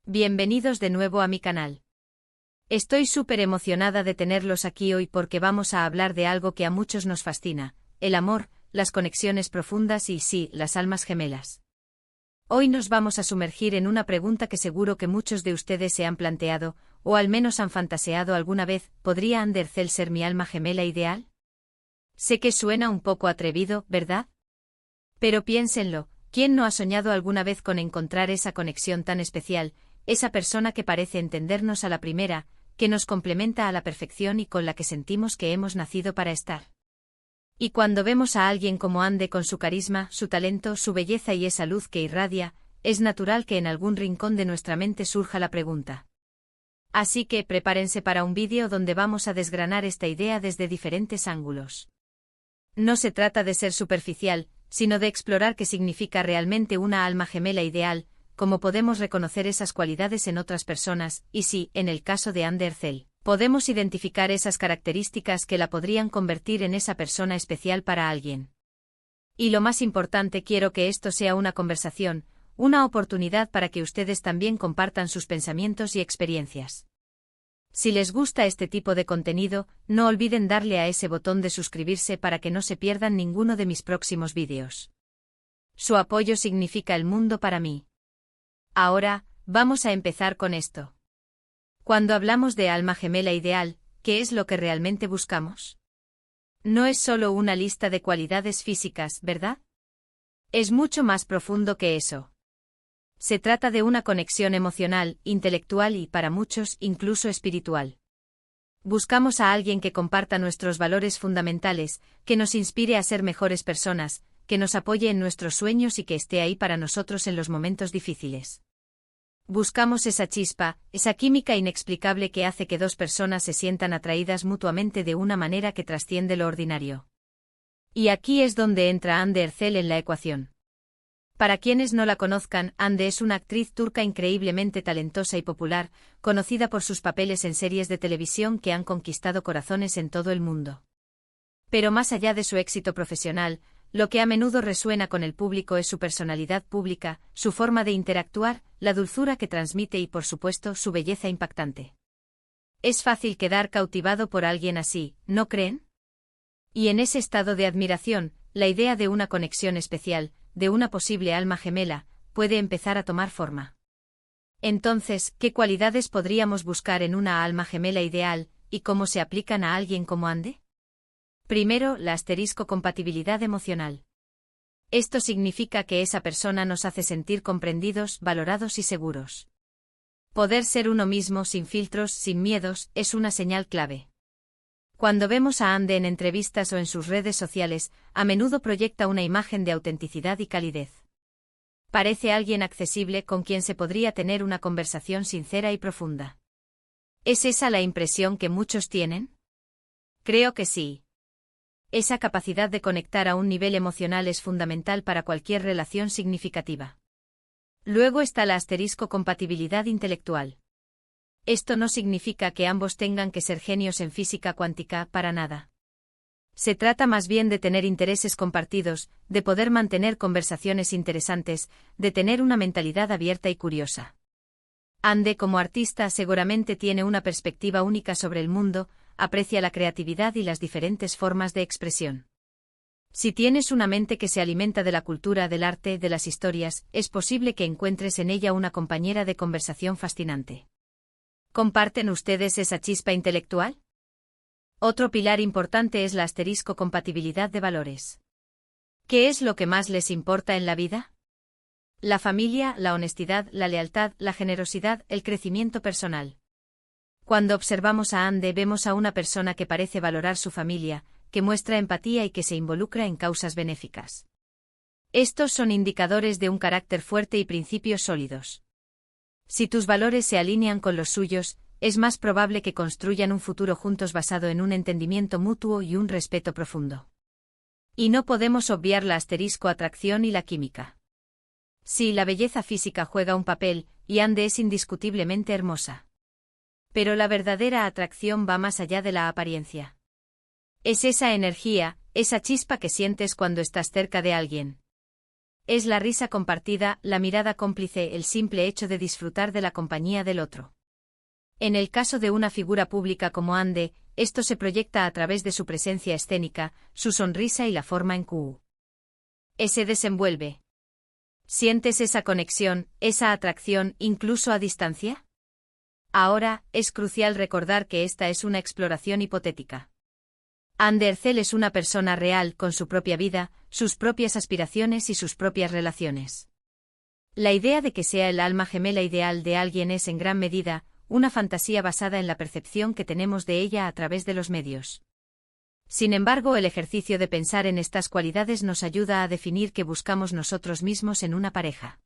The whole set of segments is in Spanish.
Bienvenidos de nuevo a mi canal. Estoy súper emocionada de tenerlos aquí hoy porque vamos a hablar de algo que a muchos nos fascina, el amor, las conexiones profundas y sí, las almas gemelas. Hoy nos vamos a sumergir en una pregunta que seguro que muchos de ustedes se han planteado, o al menos han fantaseado alguna vez: ¿podría Andercel ser mi alma gemela ideal? Sé que suena un poco atrevido, ¿verdad? Pero piénsenlo, ¿quién no ha soñado alguna vez con encontrar esa conexión tan especial, esa persona que parece entendernos a la primera, que nos complementa a la perfección y con la que sentimos que hemos nacido para estar? Y cuando vemos a alguien como Ande con su carisma, su talento, su belleza y esa luz que irradia, es natural que en algún rincón de nuestra mente surja la pregunta. Así que prepárense para un vídeo donde vamos a desgranar esta idea desde diferentes ángulos. No se trata de ser superficial, sino de explorar qué significa realmente una alma gemela ideal, cómo podemos reconocer esas cualidades en otras personas, y si, en el caso de Andercel, podemos identificar esas características que la podrían convertir en esa persona especial para alguien. Y lo más importante, quiero que esto sea una conversación, una oportunidad para que ustedes también compartan sus pensamientos y experiencias. Si les gusta este tipo de contenido, no olviden darle a ese botón de suscribirse para que no se pierdan ninguno de mis próximos vídeos. Su apoyo significa el mundo para mí. Ahora, vamos a empezar con esto. Cuando hablamos de alma gemela ideal, ¿qué es lo que realmente buscamos? No es solo una lista de cualidades físicas, ¿verdad? Es mucho más profundo que eso. Se trata de una conexión emocional, intelectual y, para muchos, incluso espiritual. Buscamos a alguien que comparta nuestros valores fundamentales, que nos inspire a ser mejores personas, que nos apoye en nuestros sueños y que esté ahí para nosotros en los momentos difíciles. Buscamos esa chispa, esa química inexplicable que hace que dos personas se sientan atraídas mutuamente de una manera que trasciende lo ordinario. Y aquí es donde entra Hande Erçel en la ecuación. Para quienes no la conozcan, Hande es una actriz turca increíblemente talentosa y popular, conocida por sus papeles en series de televisión que han conquistado corazones en todo el mundo. Pero más allá de su éxito profesional, lo que a menudo resuena con el público es su personalidad pública, su forma de interactuar, la dulzura que transmite y, por supuesto, su belleza impactante. Es fácil quedar cautivado por alguien así, ¿no creen? Y en ese estado de admiración, la idea de una conexión especial, de una posible alma gemela, puede empezar a tomar forma. Entonces, ¿qué cualidades podríamos buscar en una alma gemela ideal, y cómo se aplican a alguien como Hande? Primero, la compatibilidad emocional. Esto significa que esa persona nos hace sentir comprendidos, valorados y seguros. Poder ser uno mismo sin filtros, sin miedos, es una señal clave. Cuando vemos a Hande en entrevistas o en sus redes sociales, a menudo proyecta una imagen de autenticidad y calidez. Parece alguien accesible con quien se podría tener una conversación sincera y profunda. ¿Es esa la impresión que muchos tienen? Creo que sí. Esa capacidad de conectar a un nivel emocional es fundamental para cualquier relación significativa. Luego está la compatibilidad intelectual. Esto no significa que ambos tengan que ser genios en física cuántica, para nada. Se trata más bien de tener intereses compartidos, de poder mantener conversaciones interesantes, de tener una mentalidad abierta y curiosa. Hande como artista seguramente tiene una perspectiva única sobre el mundo, aprecia la creatividad y las diferentes formas de expresión. Si tienes una mente que se alimenta de la cultura, del arte, de las historias, es posible que encuentres en ella una compañera de conversación fascinante. ¿Comparten ustedes esa chispa intelectual? Otro pilar importante es la compatibilidad de valores. ¿Qué es lo que más les importa en la vida? La familia, la honestidad, la lealtad, la generosidad, el crecimiento personal. Cuando observamos a Hande vemos a una persona que parece valorar su familia, que muestra empatía y que se involucra en causas benéficas. Estos son indicadores de un carácter fuerte y principios sólidos. Si tus valores se alinean con los suyos, es más probable que construyan un futuro juntos basado en un entendimiento mutuo y un respeto profundo. Y no podemos obviar la atracción y la química. Sí, la belleza física juega un papel, y Hande es indiscutiblemente hermosa. Pero la verdadera atracción va más allá de la apariencia. Es esa energía, esa chispa que sientes cuando estás cerca de alguien. Es la risa compartida, la mirada cómplice, el simple hecho de disfrutar de la compañía del otro. En el caso de una figura pública como Ande, esto se proyecta a través de su presencia escénica, su sonrisa y la forma en que se desenvuelve. ¿Sientes esa conexión, esa atracción, incluso a distancia? Ahora, es crucial recordar que esta es una exploración hipotética. Ande Ercel es una persona real, con su propia vida, sus propias aspiraciones y sus propias relaciones. La idea de que sea el alma gemela ideal de alguien es en gran medida una fantasía basada en la percepción que tenemos de ella a través de los medios. Sin embargo, el ejercicio de pensar en estas cualidades nos ayuda a definir qué buscamos nosotros mismos en una pareja.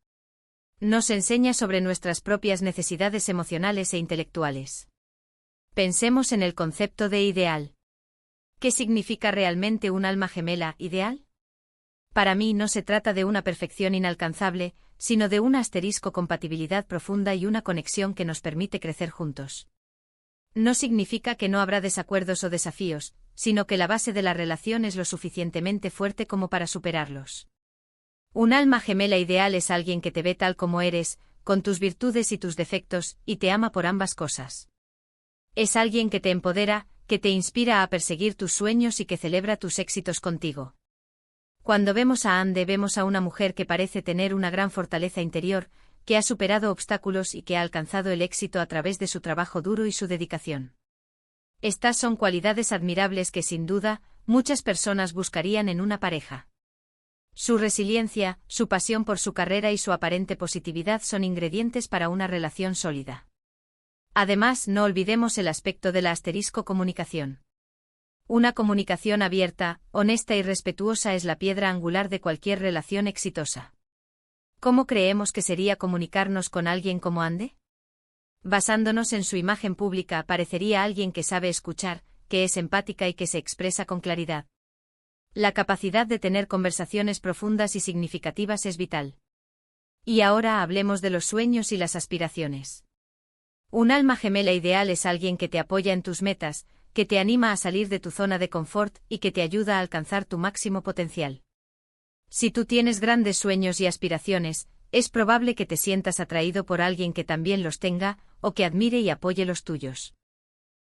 Nos enseña sobre nuestras propias necesidades emocionales e intelectuales. Pensemos en el concepto de ideal. ¿Qué significa realmente un alma gemela ideal? Para mí no se trata de una perfección inalcanzable, sino de una compatibilidad profunda y una conexión que nos permite crecer juntos. No significa que no habrá desacuerdos o desafíos, sino que la base de la relación es lo suficientemente fuerte como para superarlos. Un alma gemela ideal es alguien que te ve tal como eres, con tus virtudes y tus defectos, y te ama por ambas cosas. Es alguien que te empodera, que te inspira a perseguir tus sueños y que celebra tus éxitos contigo. Cuando vemos a Ande, vemos a una mujer que parece tener una gran fortaleza interior, que ha superado obstáculos y que ha alcanzado el éxito a través de su trabajo duro y su dedicación. Estas son cualidades admirables que sin duda, muchas personas buscarían en una pareja. Su resiliencia, su pasión por su carrera y su aparente positividad son ingredientes para una relación sólida. Además, no olvidemos el aspecto de la comunicación. Una comunicación abierta, honesta y respetuosa es la piedra angular de cualquier relación exitosa. ¿Cómo creemos que sería comunicarnos con alguien como Ande? Basándonos en su imagen pública, parecería alguien que sabe escuchar, que es empática y que se expresa con claridad. La capacidad de tener conversaciones profundas y significativas es vital. Y ahora hablemos de los sueños y las aspiraciones. Un alma gemela ideal es alguien que te apoya en tus metas, que te anima a salir de tu zona de confort y que te ayuda a alcanzar tu máximo potencial. Si tú tienes grandes sueños y aspiraciones, es probable que te sientas atraído por alguien que también los tenga, o que admire y apoye los tuyos.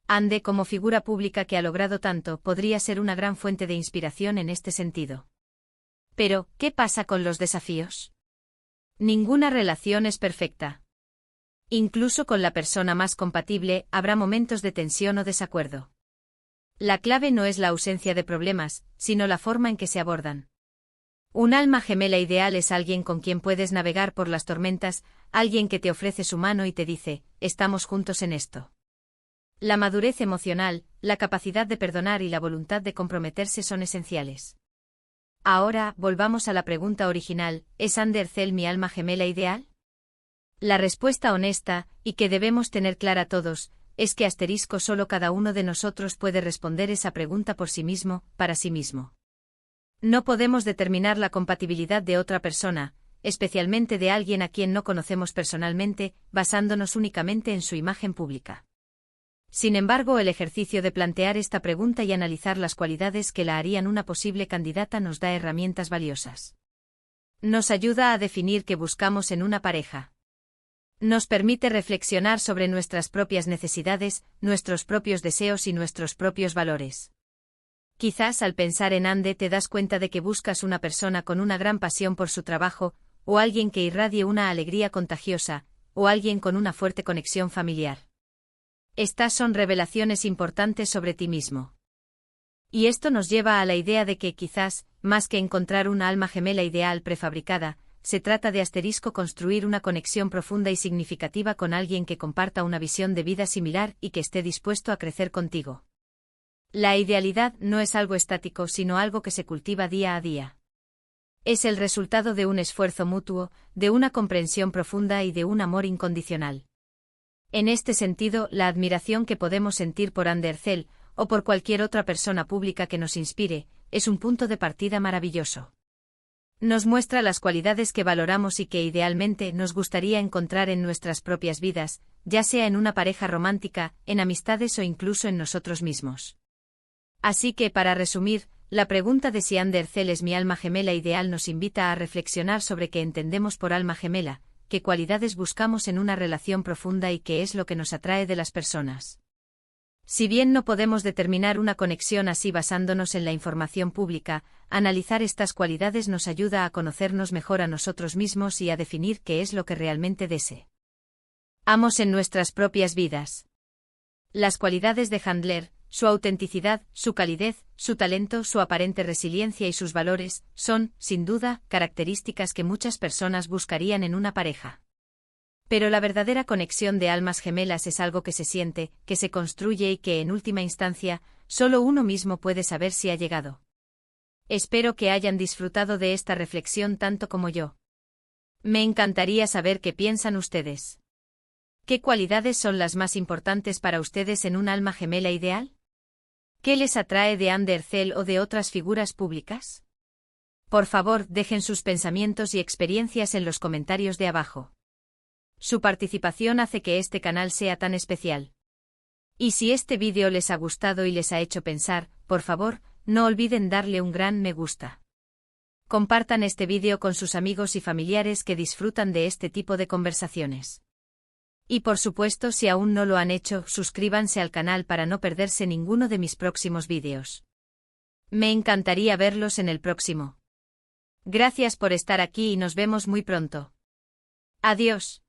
Ande, como figura pública que ha logrado tanto, podría ser una gran fuente de inspiración en este sentido. Pero, ¿qué pasa con los desafíos? Ninguna relación es perfecta. Incluso con la persona más compatible, habrá momentos de tensión o desacuerdo. La clave no es la ausencia de problemas, sino la forma en que se abordan. Un alma gemela ideal es alguien con quien puedes navegar por las tormentas, alguien que te ofrece su mano y te dice, estamos juntos en esto. La madurez emocional, la capacidad de perdonar y la voluntad de comprometerse son esenciales. Ahora, volvamos a la pregunta original, ¿es Ande Ercel mi alma gemela ideal? La respuesta honesta, y que debemos tener clara todos, es que solo cada uno de nosotros puede responder esa pregunta por sí mismo, para sí mismo. No podemos determinar la compatibilidad de otra persona, especialmente de alguien a quien no conocemos personalmente, basándonos únicamente en su imagen pública. Sin embargo, el ejercicio de plantear esta pregunta y analizar las cualidades que la harían una posible candidata nos da herramientas valiosas. Nos ayuda a definir qué buscamos en una pareja. Nos permite reflexionar sobre nuestras propias necesidades, nuestros propios deseos y nuestros propios valores. Quizás al pensar en Ande te das cuenta de que buscas una persona con una gran pasión por su trabajo, o alguien que irradie una alegría contagiosa, o alguien con una fuerte conexión familiar. Estas son revelaciones importantes sobre ti mismo. Y esto nos lleva a la idea de que quizás, más que encontrar una alma gemela ideal prefabricada, se trata de construir una conexión profunda y significativa con alguien que comparta una visión de vida similar y que esté dispuesto a crecer contigo. La idealidad no es algo estático, sino algo que se cultiva día a día. Es el resultado de un esfuerzo mutuo, de una comprensión profunda y de un amor incondicional. En este sentido, la admiración que podemos sentir por Ande Ercel, o por cualquier otra persona pública que nos inspire, es un punto de partida maravilloso. Nos muestra las cualidades que valoramos y que idealmente nos gustaría encontrar en nuestras propias vidas, ya sea en una pareja romántica, en amistades o incluso en nosotros mismos. Así que, para resumir, la pregunta de si Andercel es mi alma gemela ideal nos invita a reflexionar sobre qué entendemos por alma gemela, qué cualidades buscamos en una relación profunda y qué es lo que nos atrae de las personas. Si bien no podemos determinar una conexión así basándonos en la información pública, analizar estas cualidades nos ayuda a conocernos mejor a nosotros mismos y a definir qué es lo que realmente deseamos en nuestras propias vidas. Las cualidades de Handler, su autenticidad, su calidez, su talento, su aparente resiliencia y sus valores, son, sin duda, características que muchas personas buscarían en una pareja. Pero la verdadera conexión de almas gemelas es algo que se siente, que se construye y que, en última instancia, solo uno mismo puede saber si ha llegado. Espero que hayan disfrutado de esta reflexión tanto como yo. Me encantaría saber qué piensan ustedes. ¿Qué cualidades son las más importantes para ustedes en un alma gemela ideal? ¿Qué les atrae de Andercel o de otras figuras públicas? Por favor, dejen sus pensamientos y experiencias en los comentarios de abajo. Su participación hace que este canal sea tan especial. Y si este vídeo les ha gustado y les ha hecho pensar, por favor, no olviden darle un gran me gusta. Compartan este vídeo con sus amigos y familiares que disfrutan de este tipo de conversaciones. Y por supuesto, si aún no lo han hecho, suscríbanse al canal para no perderse ninguno de mis próximos vídeos. Me encantaría verlos en el próximo. Gracias por estar aquí y nos vemos muy pronto. Adiós.